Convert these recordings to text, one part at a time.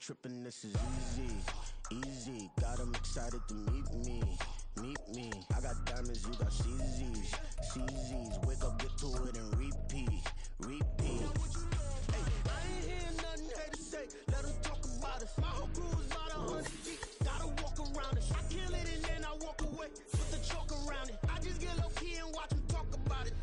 tripping, this is easy, easy. Got 'em excited to meet me. I got diamonds, you got CZs. Wake up, get to it, and repeat. Hey, I ain't hearing nothing hate to say. Let 'em talk about us. My whole crew is about 100 deep. Gotta walk around it. I kill it and then I walk away. Put the chalk around it. I just get low key and watch 'em talk about it.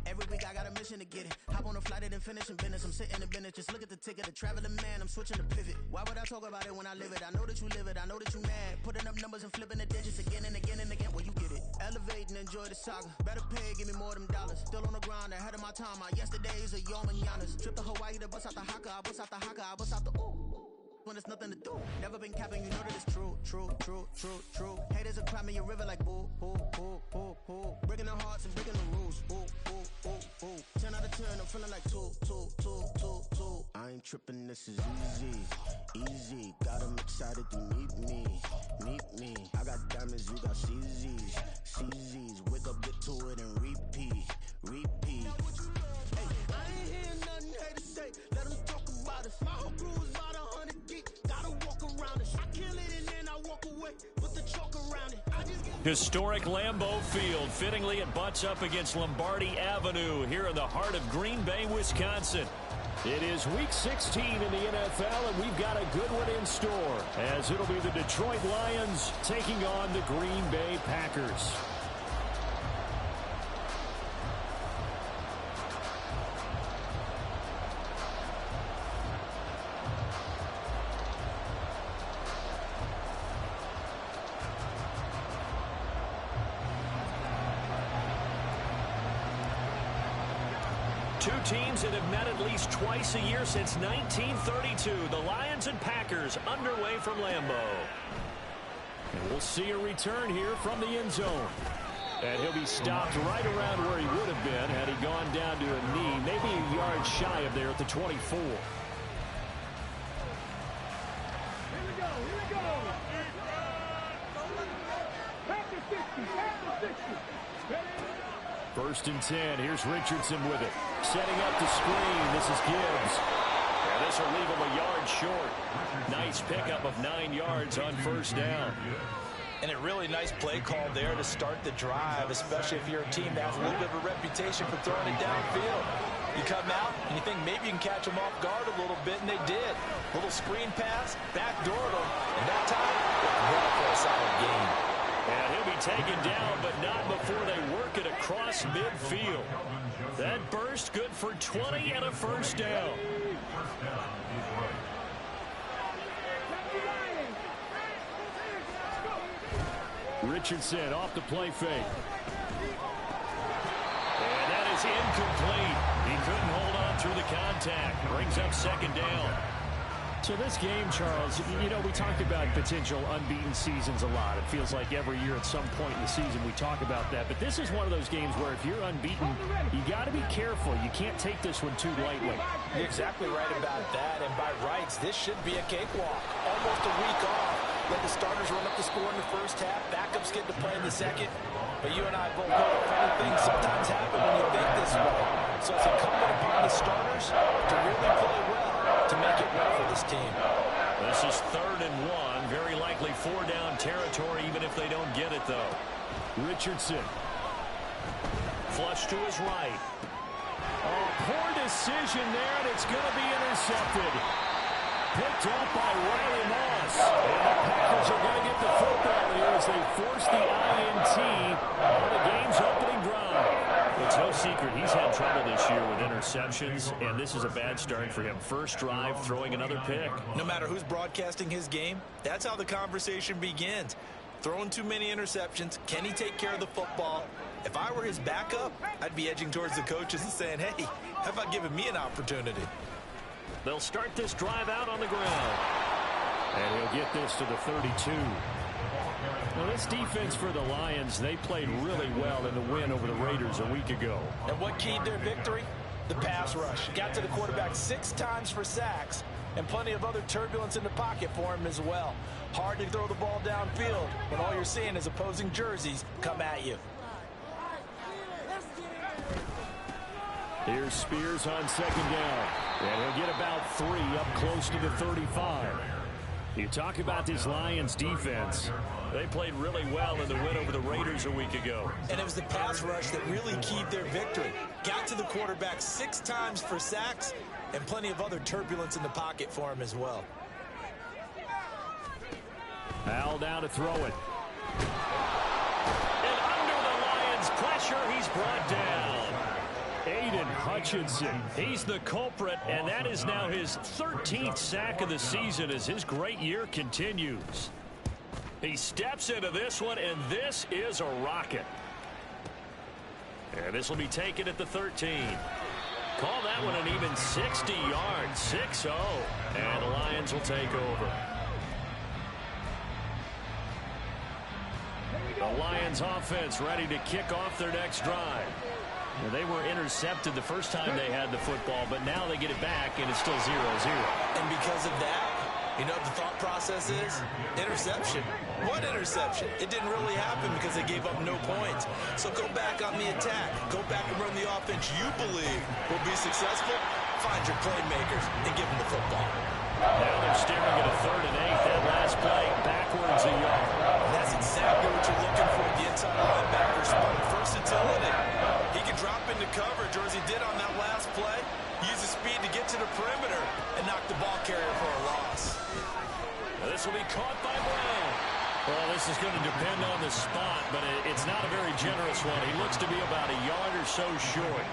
Every week I got a mission to get it. Hop on a flight and then finish in business. I'm sitting in business. Just look at the ticket. The traveling man. I'm switching to pivot. Why would I talk about it when I live it? I know that you live it. I know that you mad. Putting up numbers and flipping the digits again and again and again. Well, you get it. Elevate and enjoy the saga. Better pay, give me more them dollars. Still on the grind, ahead of my time. My yesterdays are yo mananas. Trip to Hawaii to bust out the haka. I bust out the haka. I bust out the ooh. When there's nothing to do. Never been capping, you know that it's true. Haters are climbing your river like boo. Breaking their hearts and breaking the rules. 10 out of 10, I'm feeling like two. I ain't tripping, this is easy. Got 'em excited to meet me. I got diamonds, you got CZs. Wake up, get to it, and repeat. Hey, I ain't hearing nothing hate to say. Let 'em talk about us. My whole crew is about 100 deep. Gotta walk around it. I kill it and then I walk away. Put the chalk around it. Historic Lambeau Field. Fittingly, it butts up against Lombardi Avenue here in the heart of Green Bay, Wisconsin. It is Week 16 in the NFL, and we've got a good one in store, as it'll be the Detroit Lions taking on the Green Bay Packers. Two teams that have met at least twice a year since 1932. The Lions and Packers underway from Lambeau. And we'll see a return here from the end zone. And he'll be stopped right around where he would have been had he gone down to a knee, maybe a yard shy of there at the 24. Here we go. Packers 60. First and 10. Here's Richardson with it. Setting up the screen. This is Gibbs. And this will leave him a yard short. Nice pickup of 9 yards on first down. And a really nice play call there to start the drive, especially if you're a team that has a little bit of a reputation for throwing it downfield. You come out and you think maybe you can catch them off guard a little bit, and they did. Little screen pass, backdoored them, and that time, well for a solid game. And he'll be taken down, but not before they work it across midfield. That burst good for 20 and a first down. Richardson off the play fake. And that is incomplete. He couldn't hold on through the contact. Brings up second down. So this game, Charles, you know, we talk about potential unbeaten seasons a lot. It feels like every year at some point in the season we talk about that. But this is one of those games where if you're unbeaten, you got to be careful. You can't take this one too lightly. You're exactly right about that. And by rights, this should be a cakewalk. Almost a week off. Let the starters run up the score in the first half. Backups get to play in the second. But you and I both know that funny things sometimes happen when you think this way. So it's incumbent upon the starters to really play well to make it well for this team. This is 3rd and 1. Very likely 4-down territory, even if they don't get it, though. Richardson. Flush to his right. Oh, poor decision there, and it's going to be intercepted. Picked up by Riley Moss. And the Packers are going to get the football here as they force the INT on the game's opening drive. It's no secret he's had trouble this year with interceptions, and this is a bad start for him. First drive, throwing another pick. No matter who's broadcasting his game, that's how the conversation begins. Throwing too many interceptions, can he take care of the football? If I were his backup, I'd be edging towards the coaches and saying, hey, how about giving me an opportunity? They'll start this drive out on the ground. And he'll get this to the 32. Well, this defense for the Lions, they played really well in the win over the Raiders a week ago. And what keyed their victory? The pass rush. Got to the quarterback 6 times for sacks, and plenty of other turbulence in the pocket for him as well. Hard to throw the ball downfield when all you're seeing is opposing jerseys come at you. Here's Spears on second down. And he'll get about 3 up close to the 35. You talk about this Lions defense. They played really well in the win over the Raiders a week ago. And it was the pass rush that really keyed their victory. Got to the quarterback 6 times for sacks and plenty of other turbulence in the pocket for him as well. Al down to throw it. And under the Lions' pressure, he's brought down. Aiden Hutchinson. He's the culprit, and that is now his 13th sack of the season as his great year continues. He steps into this one, and this is a rocket. And this will be taken at the 13. Call that one an even 60 yards, 6-0. And the Lions will take over. The Lions offense ready to kick off their next drive. They were intercepted the first time they had the football, but now they get it back, and it's still 0-0. And because of that, you know what the thought process is? Interception. What interception? It didn't really happen because they gave up no points. So go back on the attack. Go back and run the offense you believe will be successful. Find your playmakers and give them the football. Now they're staring at a 3rd and 8. That last play, backwards a yard. And that's exactly what you're looking for at the inside linebacker spot. First utility. He can drop into coverage, or as he did on that last play, use his speed to get to the perimeter and knock the ball carrier for a loss. This will be caught by Brown. Well, this is going to depend on the spot, but it's not a very generous one. He looks to be about a yard or so short.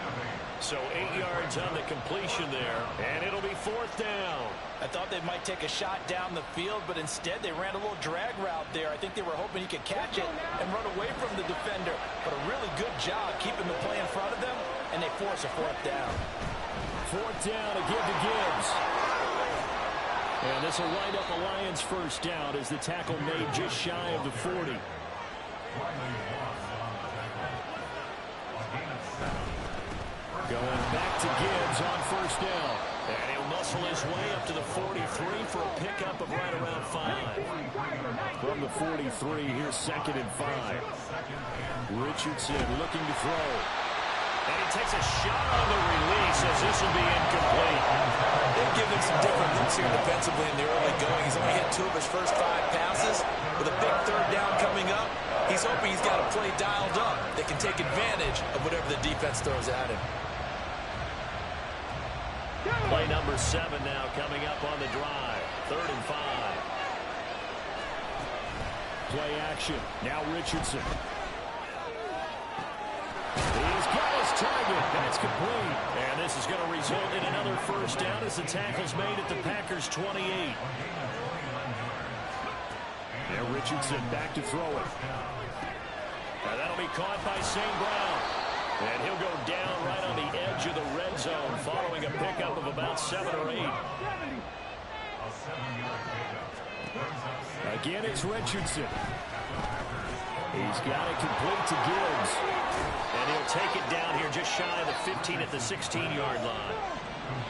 So 8 yards on the completion there, and it'll be 4th down. I thought they might take a shot down the field, but instead they ran a little drag route there. I think they were hoping he could catch it and run away from the defender. But a really good job keeping the play in front of them, and they force a 4th down. 4th down to give to Gibbs. And this will wind up a Lions first down as the tackle made just shy of the 40. Going back to Gibbs on first down. And he'll muscle his way up to the 43 for a pickup of right around 5. From the 43, here's 2nd and 5. Richardson looking to throw. And he takes a shot on the release as this will be incomplete. They've given him some different looks here defensively in the early going. He's only hit 2 of his first 5 passes. With a big 3rd down coming up, he's hoping he's got a play dialed up that can take advantage of whatever the defense throws at him. Play number 7 now coming up on the drive. 3rd and 5. Play action. Now Richardson. He's got his target. That's complete. And this is going to result in another first down as the tackle's made at the Packers' 28. Now Richardson back to throw it. And that'll be caught by St. Brown. And he'll go down right on the edge of the red zone following a pickup of about 7 or 8. Again, it's Richardson. He's got it complete to Gibbs. And he'll take it down here just shy of the 15 at the 16-yard line.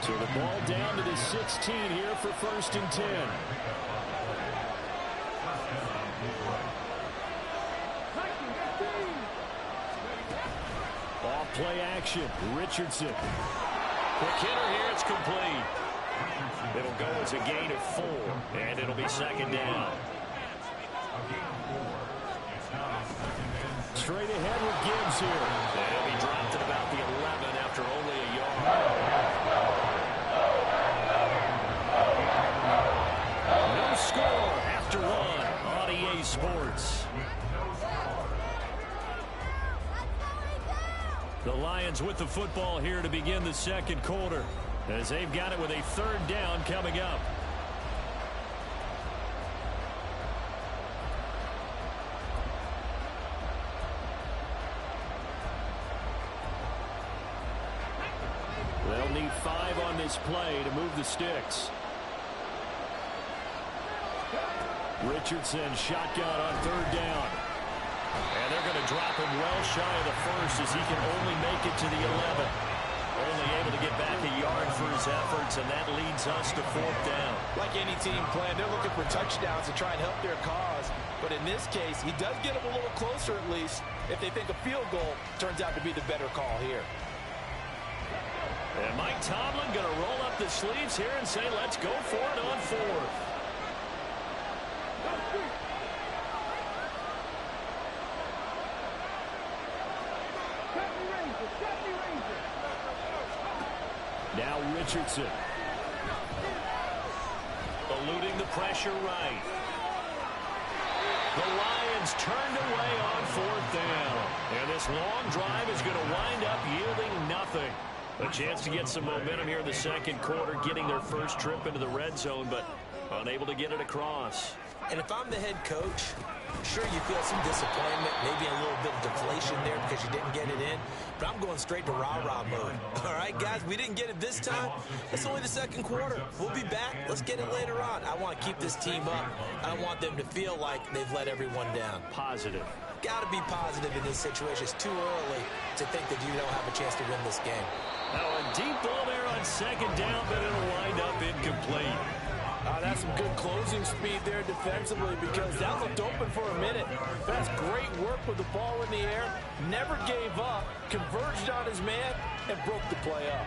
So the ball down to the 16 here for 1st and 10. Off play action. Richardson. Quick hitter here. It's complete. It'll go as a gain of 4. And it'll be 2nd down. Straight ahead with Gibbs here. And he'll be dropped at about the 11 after only a yard. No score after 1 on EA Sports. The Lions with the football here to begin the 2nd quarter as they've got it with a 3rd down coming up. They'll need 5 on this play to move the sticks. Richardson shotgun on 3rd down. And they're going to drop him well shy of the 1st as he can only make it to the 11. Only able to get back a yard for his efforts, and that leads us to 4th down. Like any team plan, they're looking for touchdowns to try and help their cause. But in this case, he does get them a little closer at least if they think a field goal turns out to be the better call here. And Mike Tomlin going to roll up the sleeves here and say, let's go for it on fourth. Now Richardson. Eluding the pressure right. The Lions turned away on fourth down. And this long drive is going to wind up yielding nothing. A chance to get some momentum here in the second quarter, getting their first trip into the red zone, but unable to get it across. And if I'm the head coach, sure, you feel some disappointment, maybe a little bit of deflation there because you didn't get it in, but I'm going straight to rah-rah mode. All right, guys, we didn't get it this time. It's only the second quarter. We'll be back. Let's get it later on. I want to keep this team up. I don't want them to feel like they've let everyone down. Positive. Got to be positive in this situation. It's too early to think that you don't have a chance to win this game. Now a deep ball there on second down, but it'll wind up incomplete. That's some good closing speed there defensively because that looked open for a minute. That's great work with the ball in the air. Never gave up, converged on his man, and broke the play up.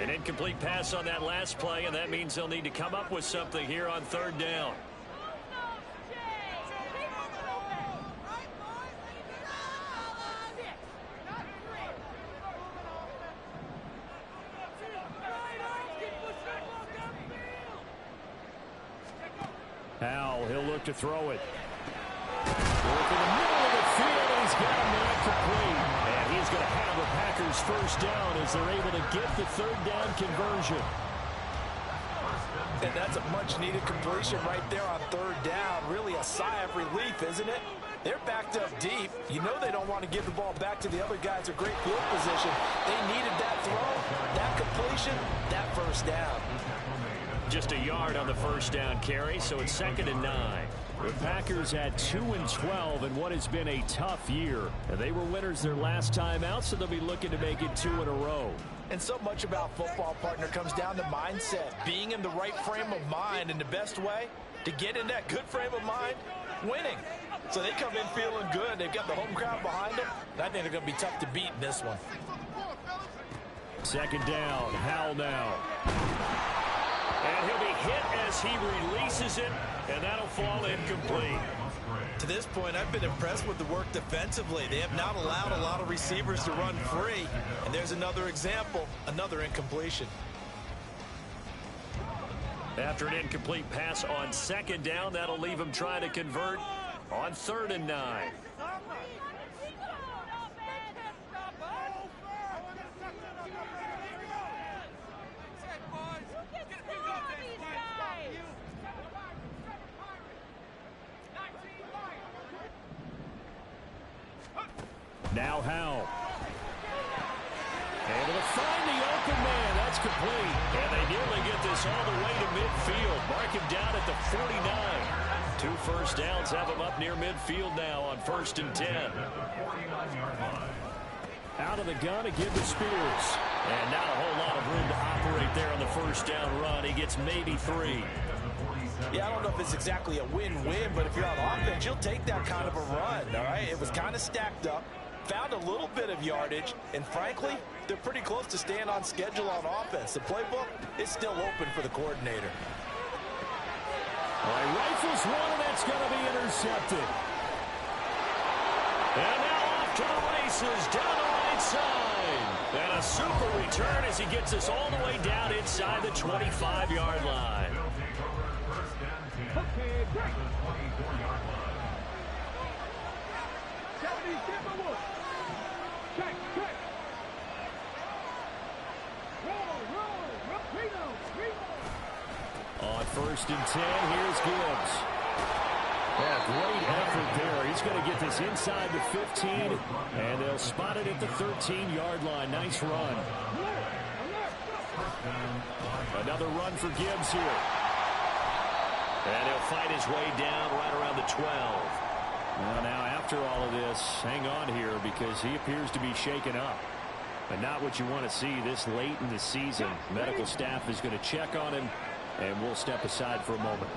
An incomplete pass on that last play, and that means they'll need to come up with something here on third down. Howell, he'll look to throw it. Work in the middle of the field, and he's got him not complete. And he's going to have the Packers first down as they're able to get the third down conversion. And that's a much-needed completion right there on third down. Really a sigh of relief, isn't it? They're backed up deep. You know they don't want to give the ball back to the other guys in great field position. They needed that throw, that completion, that first down. Just a yard on the first down carry, so it's 2nd and 9. The Packers at 2-12 in what has been a tough year. They were winners their last time out, so they'll be looking to make it 2 in a row. And so much about football, partner, comes down to mindset. Being in the right frame of mind, and the best way to get in that good frame of mind, winning. So they come in feeling good. They've got the home crowd behind them. And I think they're going to be tough to beat in this one. 2nd down, Howell now. And he'll be hit as he releases it, and that'll fall incomplete. To this point, I've been impressed with the work defensively. They have not allowed a lot of receivers to run free. And there's another example, another incompletion. After an incomplete pass on 2nd down, that'll leave him trying to convert on 3rd and 9. Now Howell. Able to find the open man. That's complete. And they nearly get this all the way to midfield. Mark him down at the 49. 2 first downs have him up near midfield now on 1st and 10. Out of the gun again to Spears. And not a whole lot of room to operate there on the first down run. He gets maybe 3. Yeah, I don't know if it's exactly a win-win, but if you're on offense, you'll take that kind of a run, all right? It was kind of stacked up, found a little bit of yardage, and frankly, they're pretty close to staying on schedule on offense. The playbook is still open for the coordinator. All right, rifles one, and that's going to be intercepted. And now off to the races, down the right side. And a super return as he gets us all the way down inside the 25-yard line. Okay, break. 70, check. Roll. On 1st and 10, here's Gibbs. Yeah, great effort there. He's going to get this inside the 15, and they'll spot it at the 13-yard line. Nice run. Another run for Gibbs here. And he'll fight his way down right around the 12. Well, now, after all of this, hang on here because he appears to be shaken up. But not what you want to see this late in the season. Medical staff is going to check on him, and we'll step aside for a moment.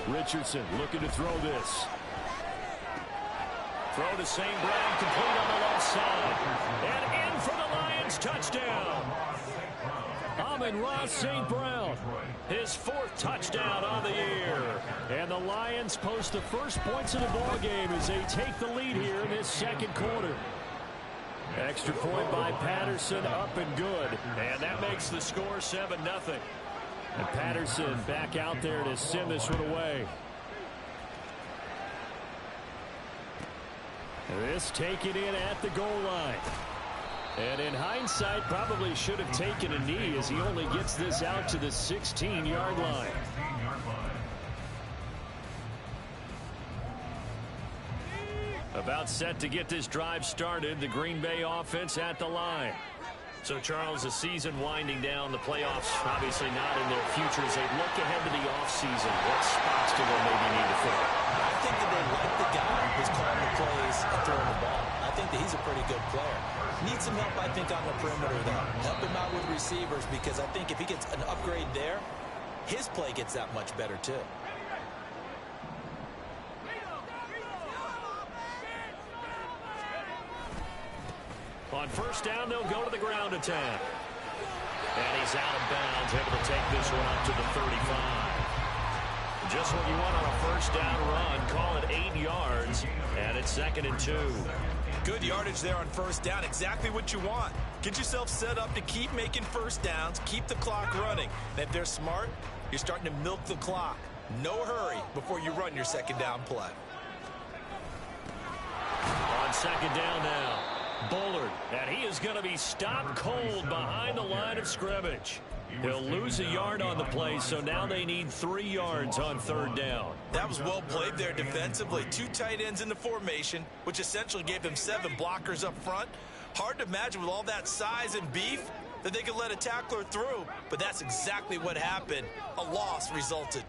Richardson looking to throw this. Throw to St. Brown, complete on the left side. And in for the Lions, touchdown. Amon-Ra St. Brown, his 4th touchdown on the year. And the Lions post the first points of the ballgame as they take the lead here in this second quarter. Extra point by Patterson, up and good. And that makes the score 7-0. And Patterson back out there to send this one away. This taken in at the goal line. And in hindsight, probably should have taken a knee as he only gets this out to the 16-yard line. About set to get this drive started, the Green Bay offense at the line. So, Charles, the season winding down, the playoffs obviously not in their future as they look ahead to the offseason. What spots do they maybe need to fill? I think that they like the guy who's calling the plays and throwing the ball. I think that he's a pretty good player. Needs some help, I think, on the perimeter, though. Help him out with receivers because I think if he gets an upgrade there, his play gets that much better, too. On first down, they'll go to the ground attack. And he's out of bounds, able to take this one up to the 35. Just what you want on a first down run. Call it 8 yards, and it's 2nd and 2. Good yardage there on first down. Exactly what you want. Get yourself set up to keep making first downs, keep the clock running. And if they're smart, you're starting to milk the clock. No hurry before you run your second down play. On second down now, Bullard, and he is going to be stopped cold behind the line of scrimmage. He'll lose a yard on the play, so now they need 3 yards on third down. That was well played there defensively. 2 tight ends in the formation, which essentially gave them 7 blockers up front. Hard to imagine with all that size and beef that they could let a tackler through, but that's exactly what happened. A loss resulted.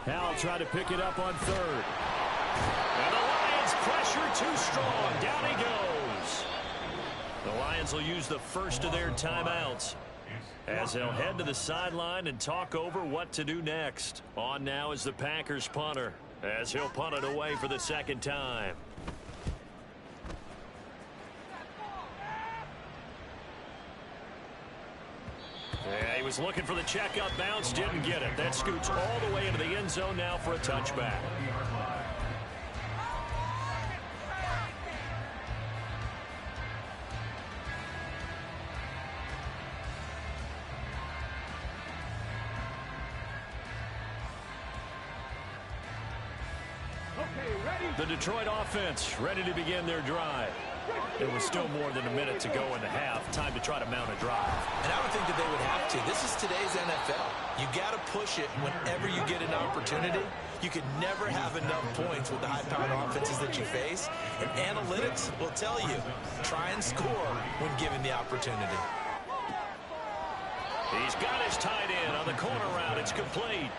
Now I'll try to pick it up on third. And the Lions pressure too strong. Down he goes. The Lions will use the first of their timeouts as they'll head to the sideline and talk over what to do next. On now is the Packers punter as he'll punt it away for the second time. Yeah, he was looking for the checkup bounce, didn't get it. That scoots all the way into the end zone now for a touchback. The Detroit offense ready to begin their drive. There was still more than a minute to go in the half. Time to try to mount a drive. And I would think that they would have to. This is today's NFL. You got to push it whenever you get an opportunity. You could never have enough points with the high-powered offenses that you face. And analytics will tell you, try and score when given the opportunity. He's got his tight end on the corner route. It's complete.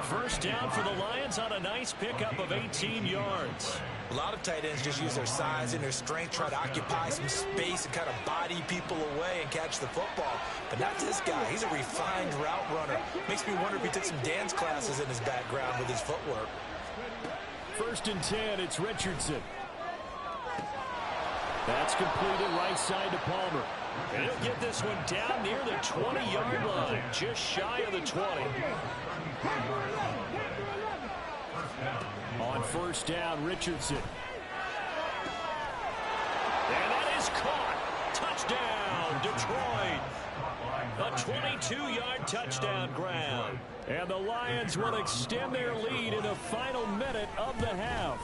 First down for the Lions on a nice pickup of 18 yards. A lot of tight ends just use their size and their strength, try to occupy some space and kind of body people away and catch the football. But not this guy. He's a refined route runner. Makes me wonder if he took some dance classes in his background with his footwork. First and 10, it's Richardson. That's completed right side to Palmer. And he'll get this one down near the 20-yard line, just shy of the 20. On first down, Richardson. And that is caught. Touchdown, Detroit. A 22-yard touchdown grab. And the Lions will extend their lead in the final minute of the half.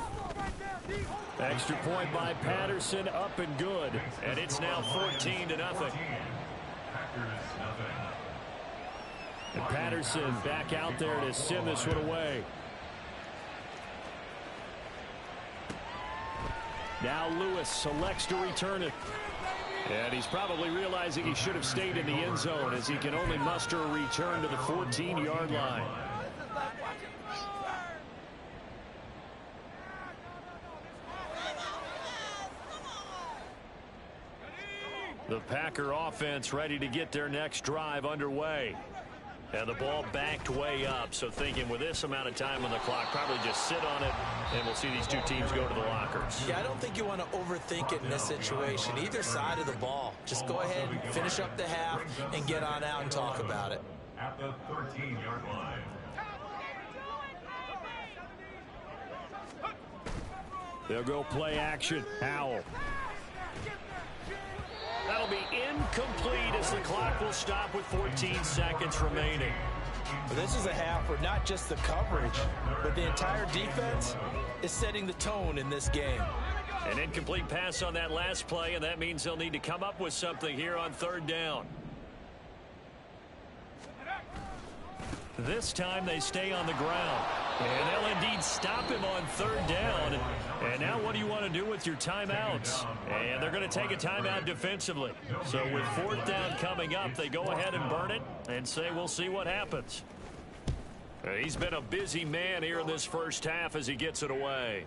Extra point by Patterson, up and good. And it's now 14-0. And Patterson back out there to send this one away. Now Lewis selects to return it. And he's probably realizing he should have stayed in the end zone as he can only muster a return to the 14-yard line. The Packer offense ready to get their next drive underway. And the ball backed way up. So thinking with this amount of time on the clock, probably just sit on it, and we'll see these two teams go to the lockers. Yeah, I don't think you want to overthink it in this situation. Either side of the ball. Just go ahead and finish up the half and get on out and talk about it. At the 13-yard line. They'll go play action. Howell. That'll be incomplete as the clock will stop with 14 seconds remaining. But this is a half where not just the coverage, but the entire defense is setting the tone in this game. An incomplete pass on that last play, and that means they'll need to come up with something here on third down. This time they stay on the ground. And they'll indeed stop him on third down. And now what do you want to do with your timeouts? And they're going to take a timeout defensively. So with fourth down coming up, they go ahead and burn it and say we'll see what happens. He's been a busy man here in this first half as he gets it away.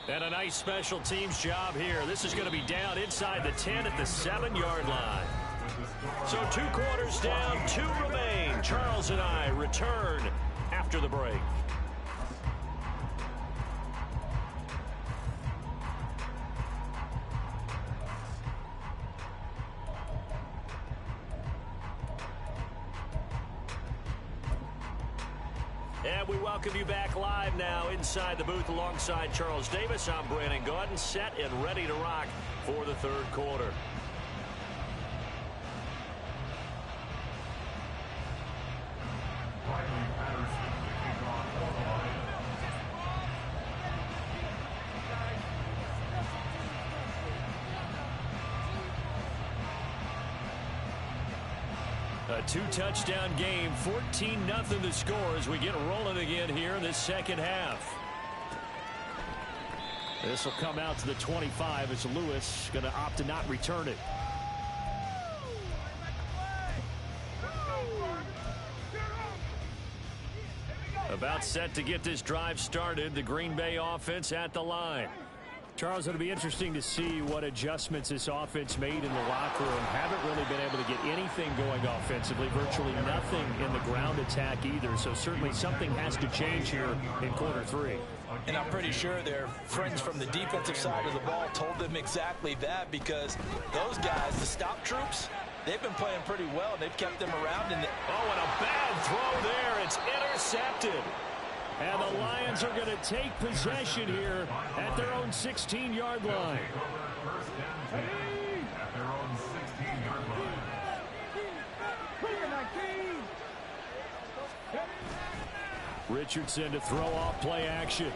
And a nice special teams job here. This is going to be down inside the 10 at the 7-yard line. So 2 quarters down, 2 remain. Charles and I return after the break. And we welcome you back live now inside the booth alongside Charles Davis. I'm Brandon Gaudin, set and ready to rock for the third quarter. A 2-touchdown game, 14-0 the score as we get rolling again here in this second half. This will come out to the 25 as Lewis going to opt to not return it. About set to get this drive started, the Green Bay offense at the line. Charles, it'll be interesting to see what adjustments this offense made in the locker room. Haven't really been able to get anything going offensively, virtually nothing in the ground attack either. So certainly something has to change here in quarter 3. And I'm pretty sure their friends from the defensive side of the ball told them exactly that, because those guys, the stop troops, they've been playing pretty well. They've kept them around. And and a bad throw there. It's intercepted. And the Lions are going to take possession here at their own 16-yard line. Richardson to throw off play action.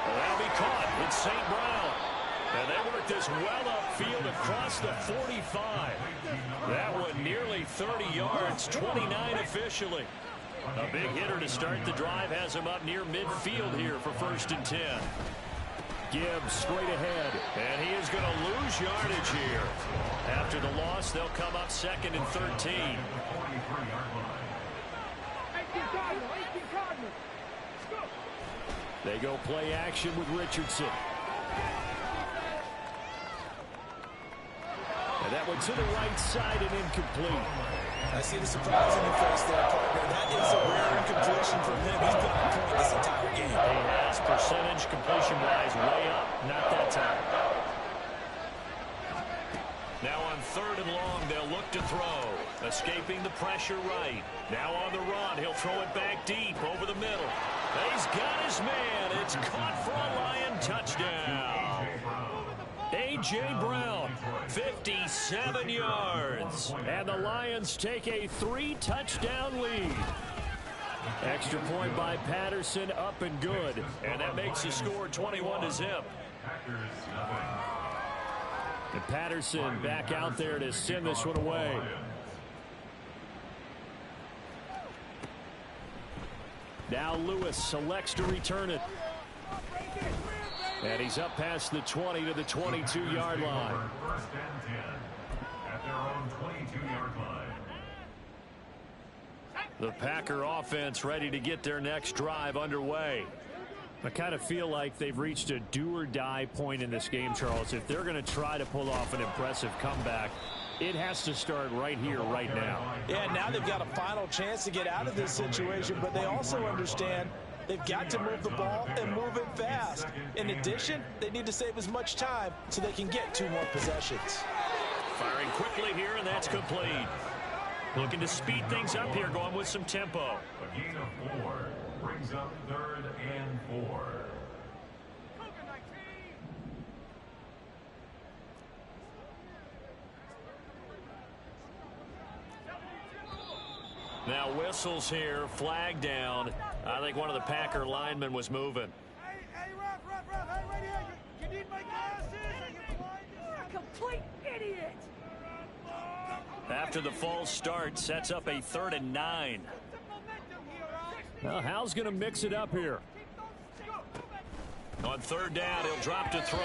That'll be caught. It's St. Brown. And they work this well upfield across the 45. That one nearly 30 yards, 29 officially. A big hitter to start the drive has him up near midfield here for 1st and 10. Gibbs straight ahead. And he is going to lose yardage here. After the loss, they'll come up 2nd and 13. They go play action with Richardson. And that one to the right side and incomplete. I see the surprise in your face there, partner. That is a rare incompletion from him. He's been on point this entire game. He has percentage completion-wise way up. Not that time. Now on 3rd and long, they'll look to throw. Escaping the pressure right. Now on the run, he'll throw it back deep over the middle. He's got his man. It's caught for a Lion touchdown. A.J. Brown, 57 yards. And the Lions take a 3-touchdown lead. Extra point by Patterson, up and good. And that makes the score 21-0. And Patterson back out there to send this one away. Now Lewis selects to return it. And he's up past the 20 to the 22-yard line. 1st and 10 at their own 22-yard line. The Packer offense ready to get their next drive underway. I kind of feel like they've reached a do-or-die point in this game, Charles. If they're going to try to pull off an impressive comeback, it has to start right here, right now. Yeah, now they've got a final chance to get out of this situation, but they also understand they've got to move the ball and move it fast. In addition, they need to save as much time so they can get 2 more possessions. Firing quickly here, and that's complete. Looking to speed things up here, going with some tempo. A gain of 4 brings up 3rd and 4. Now whistles here, flag down. I think one of the Packer linemen was moving. Hey, ref, hey, right here. You need my glasses? Are you blind? You're a complete idiot. After the false start, sets up a 3rd and 9. Well, Hal's going to mix it up here. On 3rd down, he'll drop to throw.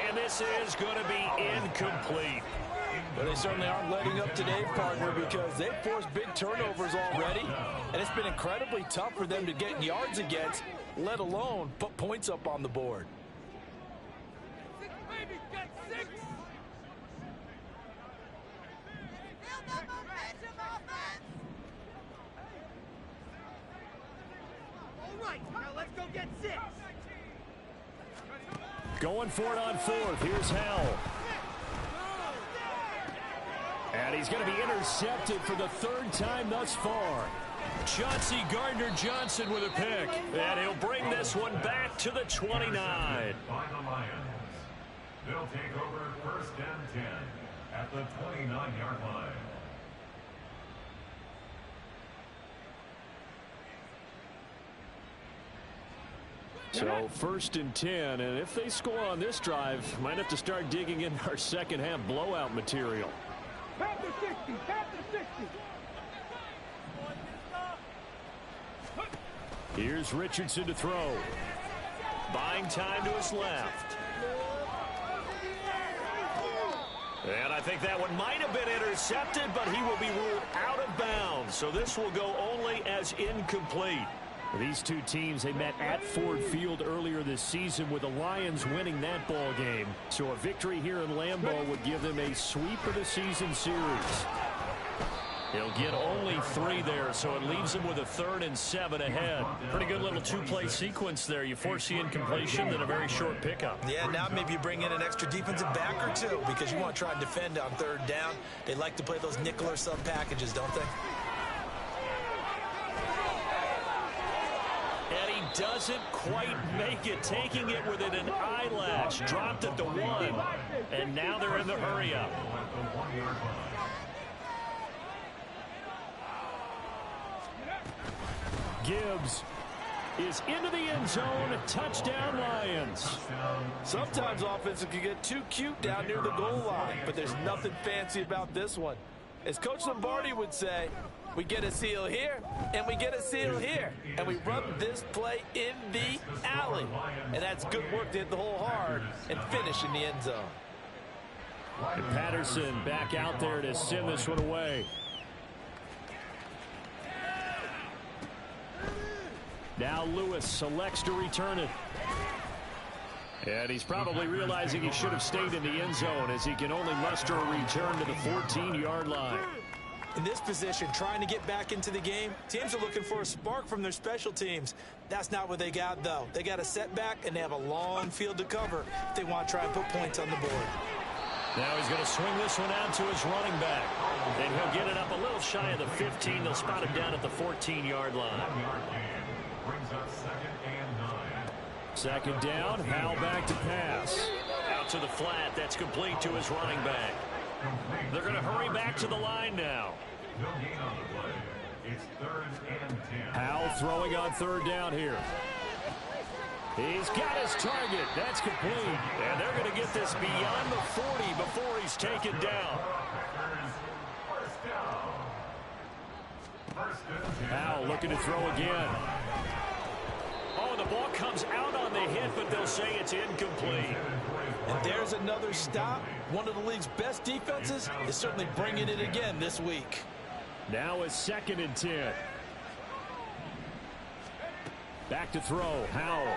And this is going to be incomplete. But they certainly aren't letting up today, partner, because they've forced big turnovers already. And it's been incredibly tough for them to get yards against, let alone put points up on the board. Baby, get 6. All right, now let's go get 6. Going for it on 4th. Here's Hal. And he's going to be intercepted for the 3rd time thus far. Chauncey Gardner-Johnson with a pick. And he'll bring this one back to the 29. By the Lions. They'll take over 1st and 10 at the 29-yard line. So 1st and 10, and if they score on this drive, might have to start digging in our second half blowout material. Tap the 60, tap the 60. Here's Richardson to throw. Buying time to his left. And I think that one might have been intercepted, but he will be ruled out of bounds. So this will go only as incomplete. These two teams, they met at Ford Field earlier this season with the Lions winning that ball game. So a victory here in Lambeau would give them a sweep of the season series. He'll get only 3 there, so it leaves him with a 3rd and 7 ahead. Pretty good little 2-play sequence there. You force the incompletion, then a very short pickup. Yeah, now maybe you bring in an extra defensive back or 2 because you want to try and defend on 3rd down. They like to play those nickel or sub packages, don't they? And he doesn't quite make it, taking it within an eyelash. Dropped at the 1, and now they're in the hurry-up. Gibbs is into the end zone. Touchdown, Lions. Sometimes offenses can get too cute down near the goal line, but there's nothing fancy about this one. As Coach Lombardi would say, we get a seal here, and we get a seal here, and we run this play in the alley. And that's good work to hit the hole hard and finish in the end zone. And Patterson back out there to send this one away. Now Lewis selects to return it. And he's probably realizing he should have stayed in the end zone as he can only muster a return to the 14-yard line. In this position, trying to get back into the game, teams are looking for a spark from their special teams. That's not what they got, though. They got a setback, and they have a long field to cover if they want to try and put points on the board. Now he's going to swing this one out to his running back. And he'll get it up a little shy of the 15. They'll spot him down at the 14-yard line. Brings up 2nd and 9. 2nd down, Hal back to pass. Out to the flat. That's complete to his running back. They're going to hurry back to the line now. No gain on the play. It's 3rd and 10. Hal throwing on 3rd down here. He's got his target. That's complete. And they're going to get this beyond the 40 before he's taken down. Hal looking to throw again. Oh, the ball comes out on the hit, but they'll say it's incomplete. And there's another stop. One of the league's best defenses is certainly bringing it again this week. Now it's 2nd and 10. Back to throw, Howell.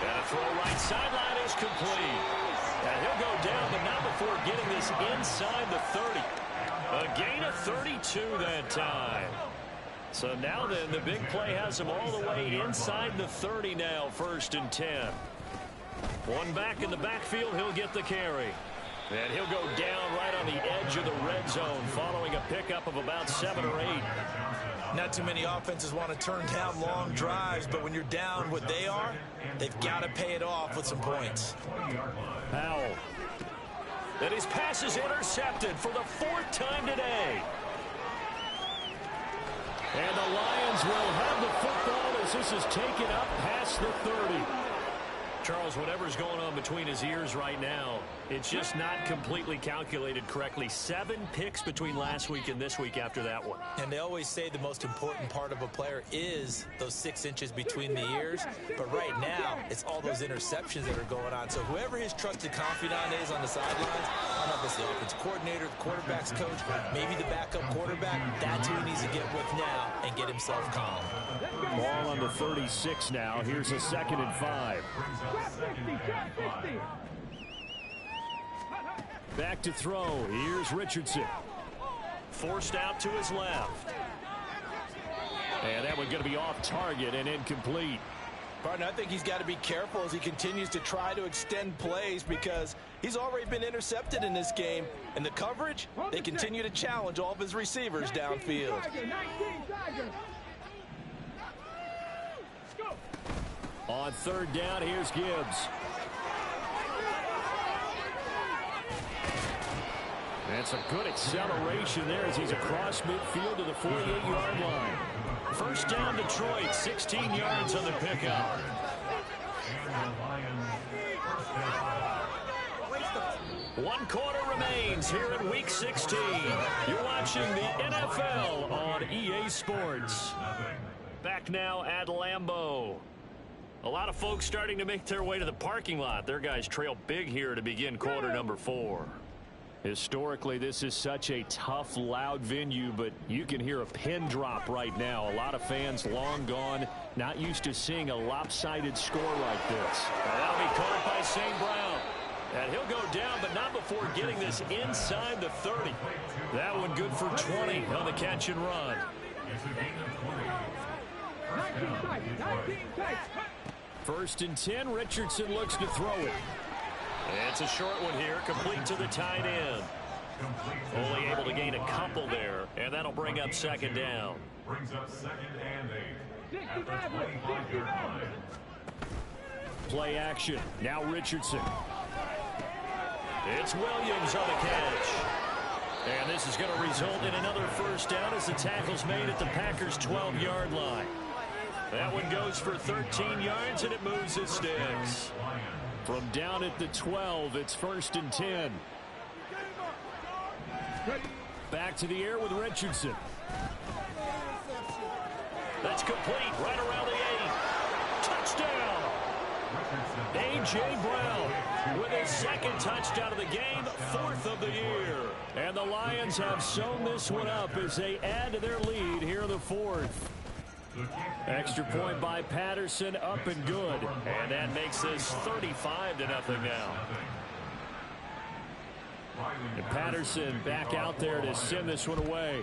And a throw right sideline is complete. And he'll go down, but not before getting this inside the 30. A gain of 32 that time. So now then, the big play has him all the way inside the 30 now, 1st and 10. One back in the backfield, he'll get the carry. And he'll go down right on the edge of the red zone following a pickup of about 7 or 8. Not too many offenses want to turn down long drives, but when you're down what they are, they've got to pay it off with some points. Howell. And his pass is intercepted for the 4th time today. And the Lions will have the football as this is taken up past the 30. Charles, whatever's going on between his ears right now, it's just not completely calculated correctly. 7 picks between last week and this week after that one. And they always say the most important part of a player is those 6 inches between the ears. But right now, it's all those interceptions that are going on. So whoever his trusted confidant is on the sidelines, I don't know if it's the offensive coordinator, the quarterback's coach, maybe the backup quarterback, that's who he needs to get with now and get himself calm. Ball on the 36 now. Here's a 2nd and 5. Back to throw. Here's Richardson. Forced out to his left. And that one's going to be off target and incomplete. Partner, I think he's got to be careful as he continues to try to extend plays because he's already been intercepted in this game. And the coverage, they continue to challenge all of his receivers downfield. On 3rd down, here's Gibbs. And some good acceleration there as he's across midfield to the 48-yard line. 1st down, Detroit, 16 yards on the pickup. One quarter remains here in Week 16. You're watching the NFL on EA Sports. Back now at Lambeau. A lot of folks starting to make their way to the parking lot. Their guys trail big here to begin quarter number 4. Historically, this is such a tough, loud venue, but you can hear a pin drop right now. A lot of fans long gone, not used to seeing a lopsided score like this. And that'll be caught by St. Brown. And he'll go down, but not before getting this inside the 30. That one good for 20 on the catch and run. First and 10, Richardson looks to throw it. It's a short one here, complete to the tight end. Only able to gain a couple there, and that'll bring up 2nd down. Brings up 2nd and 8 at the 25-yard line. Play action. Now Richardson. It's Williams on the catch. And this is going to result in another 1st down as the tackle's made at the Packers' 12-yard line. That one goes for 13 yards, and it moves its sticks. From down at the 12, it's 1st and 10. Back to the air with Richardson. That's complete right around the 8. Touchdown! A.J. Brown with his 2nd touchdown of the game, 4th of the year. And the Lions have sewn this one up as they add to their lead here in the 4th. Extra point by Patterson, up and good. And that makes this 35-0 now. And Patterson back out there to send this one away.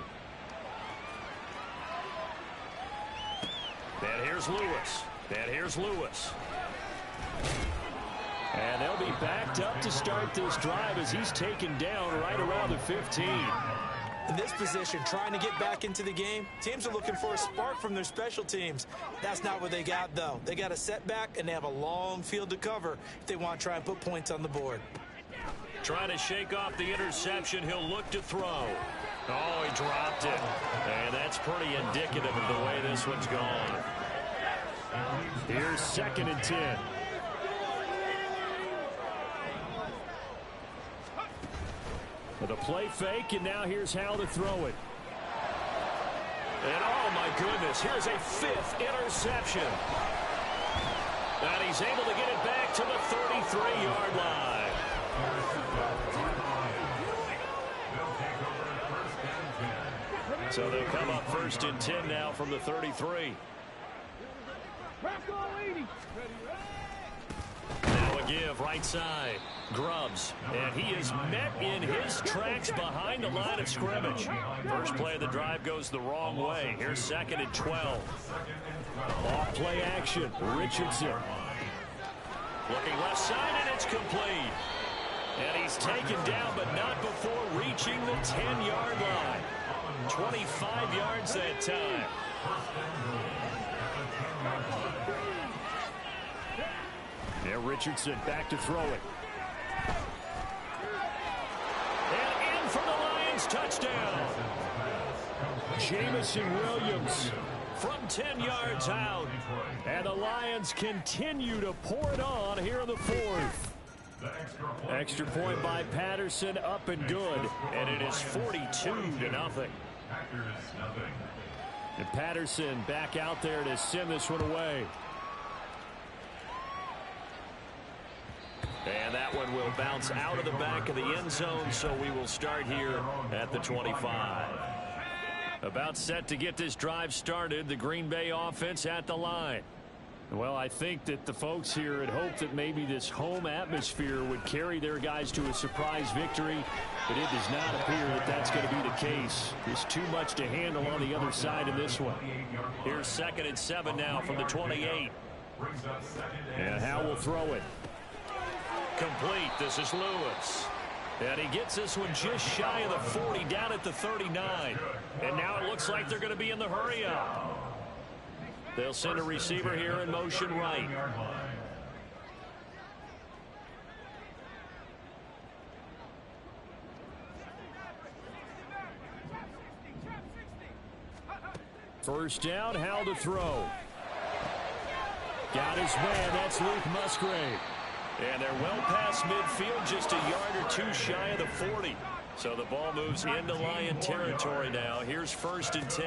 And here's Lewis. And here's Lewis. And they'll be backed up to start this drive as he's taken down right around the 15. In this position, trying to get back into the game, teams are looking for a spark from their special teams. That's not what they got, though. They got a setback, and they have a long field to cover if they want to try and put points on the board. Trying to shake off the interception. He'll look to throw. Oh, he dropped it. And that's pretty indicative of the way this one's gone. Here's 2nd and 10. With a play fake, and now here's how to throw it. And oh my goodness, here's a 5th interception. And he's able to get it back to the 33-yard line. So they'll come up 1st and 10 now from the 33. Now a give right side. Grubbs, and he is met in his tracks behind the line of scrimmage. First play of the drive goes the wrong way. Here's 2nd and 12. Off play action. Richardson. Looking left side, and it's complete. And he's taken down, but not before reaching the 10-yard line. 25 yards that time. Now Richardson back to throw it. And in for the Lions, touchdown. Jamison Williams from 10 yards out. And the Lions continue to pour it on here in the 4th. Extra point by Patterson, up and good. And it is 42-0. And Patterson back out there to send this one away. And that one will bounce out of the back of the end zone, so we will start here at the 25. About set to get this drive started, the Green Bay offense at the line. Well, I think that the folks here had hoped that maybe this home atmosphere would carry their guys to a surprise victory, but it does not appear that that's going to be the case. There's too much to handle on the other side in this one. Here's 2nd and 7 now from the 28. And Howe will throw it. Complete. This is Lewis. And he gets this one just shy of the 40, down at the 39. And now it looks like they're going to be in the hurry-up. They'll send a receiver here in motion right. First down, Howe to throw. Got his man. That's Luke Musgrave. And they're well past midfield, just a yard or two shy of the 40. So the ball moves into Lion territory now. Here's 1st and 10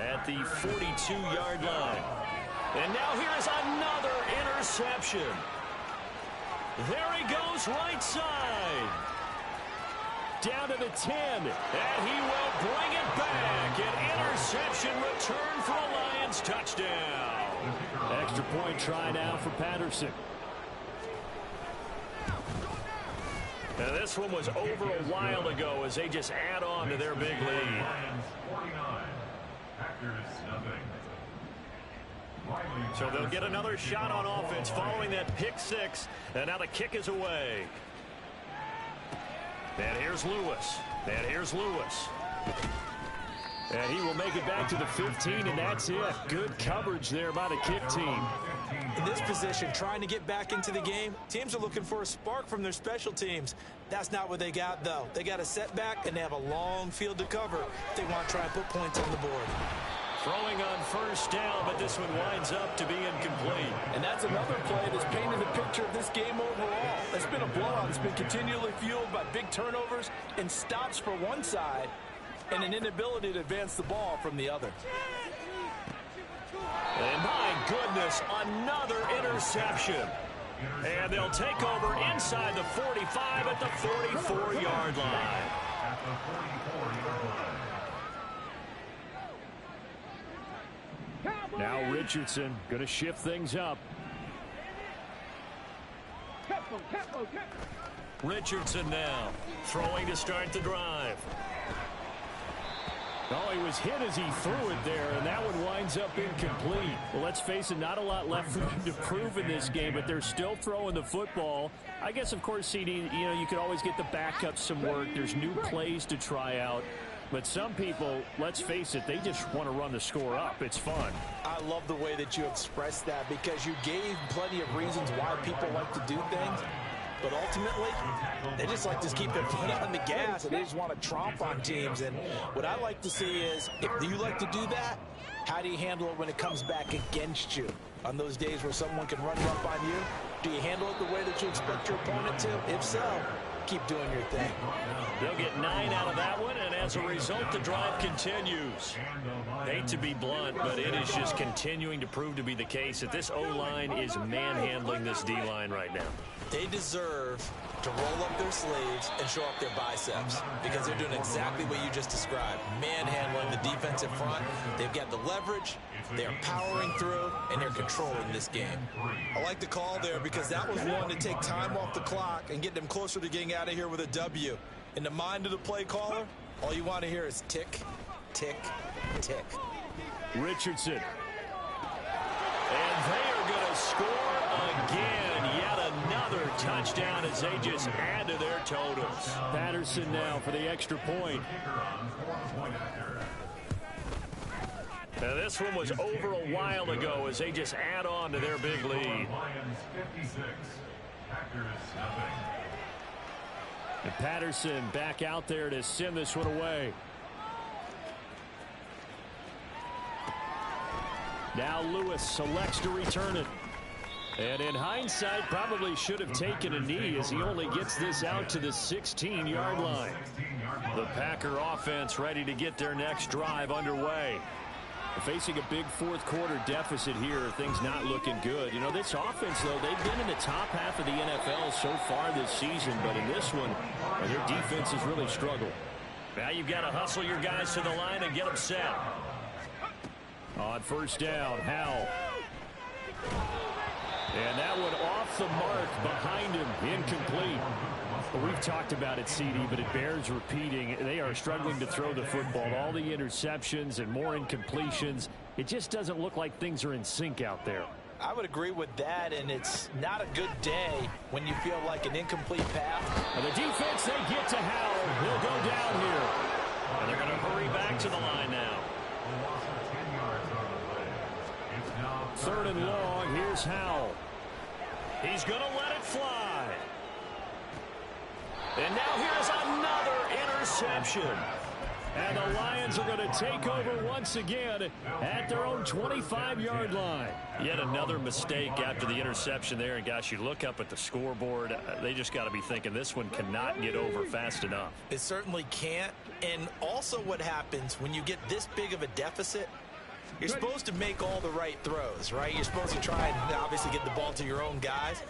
at the 42-yard line. And now here is another interception. There he goes, right side. Down to the 10, and he will bring it back. An interception return for a Lions touchdown. Extra point try now for Patterson. Now this one was over a while ago as they just add on to their big lead. So they'll get another shot on offense following that pick 6, and now the kick is away. And here's Lewis. And here's Lewis. And he will make it back to the 15, and that's it. Good coverage there by the kick team. In this position, trying to get back into the game, teams are looking for a spark from their special teams. That's not what they got, though. They got a setback, and they have a long field to cover if they want to try and put points on the board. Throwing on first down, but this one winds up to be incomplete. And that's another play that's painted the picture of this game overall. It's been a blowout. It's been continually fueled by big turnovers and stops for one side and an inability to advance the ball from the other. And my goodness, another interception. And they'll take over inside the 45 at the 44-yard line. Now Richardson going to shift things up. Richardson now throwing to start the drive. Oh, he was hit as he threw it there, and that one winds up incomplete. Well, let's face it, not a lot left for them to prove in this game, but they're still throwing the football. I guess, of course, CD, you could always get the backups some work. There's new plays to try out. But some people, let's face it, they just want to run the score up. It's fun. I love the way that you expressed that because you gave plenty of reasons why people like to do things. But ultimately, they just like to keep their foot on the gas, and they just want to tromp on teams. And what I like to see is, if you like to do that, how do you handle it when it comes back against you? On those days where someone can run up on you, do you handle it the way that you expect your opponent to? If so, keep doing your thing. They'll get 9 out of that one, and as a result, the drive continues. Hate to be blunt, but it is just continuing to prove to be the case that this O-line is manhandling this D-line right now. They deserve deserve to roll up their sleeves and show up their biceps because they're doing exactly what you just described. Manhandling the defensive front. They've got the leverage. They're powering through, and they're controlling this game. I like the call there because that was one to take time off the clock and get them closer to getting out of here with a W. In the mind of the play caller, all you want to hear is tick, tick, tick. Richardson. And they are going to score again. Yet another touchdown as they just add to their totals. Patterson now for the extra point. Now this one was over a while ago as they just add on to their big lead. Lions 56, Packers nothing. And Patterson back out there to send this one away. Now Lewis selects to return it. And in hindsight, probably should have taken a knee as he only gets this out to the 16-yard line. The Packer offense ready to get their next drive underway. Facing a big fourth-quarter deficit here, things not looking good. You know, this offense, though, they've been in the top half of the NFL so far this season, but in this one, their defense has really struggled. Now you've got to hustle your guys to the line and get them set. On first down, Howell. And that one off the mark behind him, incomplete. Well, we've talked about it, CD, but it bears repeating. They are struggling to throw the football. All the interceptions and more incompletions. It just doesn't look like things are in sync out there. I would agree with that, and it's not a good day when you feel like an incomplete pass. And the defense, they get to Howell. He'll go down here. And they're going to hurry back to the line now. Third and long, here's Howell. He's going to let it fly. And now here's another interception. And the Lions are going to take over once again at their own 25-yard line. Yet another mistake after the interception there. And, gosh, you look up at the scoreboard, they just got to be thinking this one cannot get over fast enough. It certainly can't. And also what happens when you get this big of a deficit, you're supposed to make all the right throws, right? You're supposed to try and obviously get the ball to your own guys.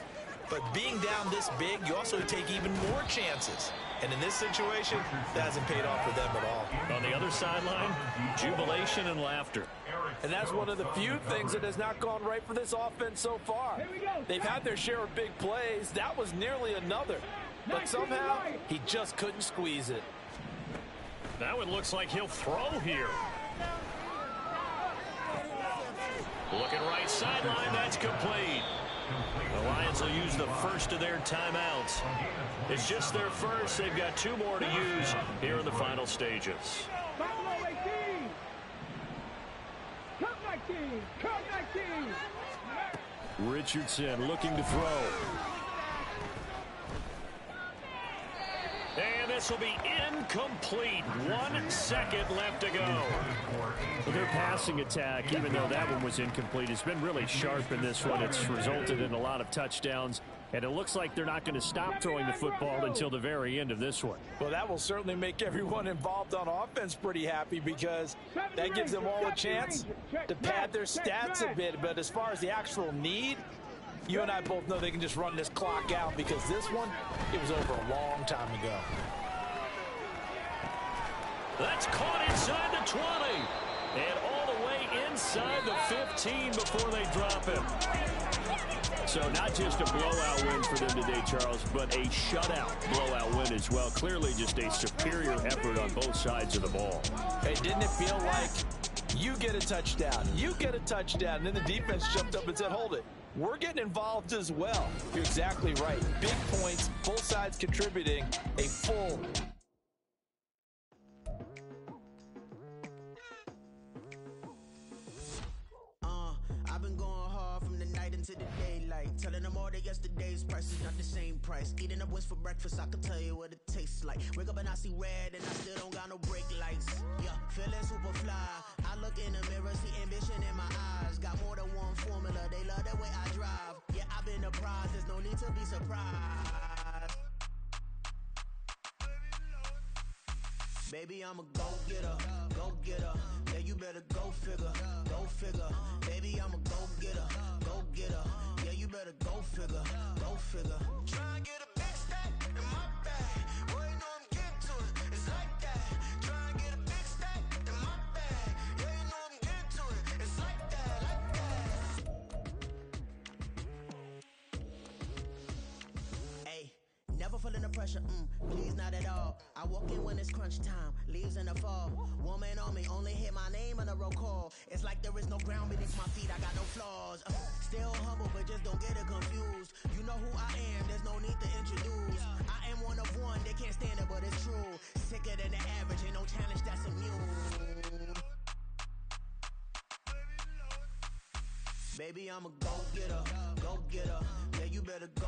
But being down this big, you also take even more chances. And in this situation, that hasn't paid off for them at all. On the other sideline, jubilation and laughter. And that's one of the few things that has not gone right for this offense so far. They've had their share of big plays. That was nearly another. But somehow, he just couldn't squeeze it. That one looks like he'll throw here. Looking right sideline, that's complete. The Lions will use the first of their timeouts. It's just their first. They've got two more to use here in the final stages. Richardson looking to throw. And this will be incomplete. 1 second left to go. Well, their passing attack, even though that one was incomplete, has been really sharp in this one. It's resulted in a lot of touchdowns. And it looks like they're not going to stop throwing the football until the very end of this one. Well, that will certainly make everyone involved on offense pretty happy because that gives them all a chance to pad their stats a bit. But as far as the actual need, you and I both know they can just run this clock out because this one, it was over a long time ago. That's caught inside the 20. And all the way inside the 15 before they drop him. So not just a blowout win for them today, Charles, but a shutout blowout win as well. Clearly just a superior effort on both sides of the ball. Hey, didn't it feel like you get a touchdown, you get a touchdown, and then the defense jumped up and said, hold it. We're getting involved as well. You're exactly right. Big points, both sides contributing, a full. I've been going hard from the night into the daylight, telling them all that yesterday's price is not the same price. Eating up what's for breakfast, I can tell you what it tastes like. Wake up and I see red and I still don't got no brake lights. Yeah, feeling super fly. I look in the mirror, see ambition in my eyes. Got more than one formula, they love the way I drive. Yeah, I've been apprised, there's no need to be surprised. Baby, I'm a go-getter, go-getter. Yeah, you better go figure, go figure. Baby, I'm a go-getter, go-getter. Yeah, you better go figure, go figure. Try and get a big pressure, please not at all. I walk in when it's crunch time, leaves in the fall. Woman on me, only hit my name on a roll call. It's like there is no ground beneath my feet, I got no flaws. Still humble, but just don't get it confused. You know who I am, there's no need to introduce. I am one of one, they can't stand it, but it's true. Sicker than the average, ain't no challenge that's immune. Baby, I'm a go-getter, go-getter. Yeah, you better go.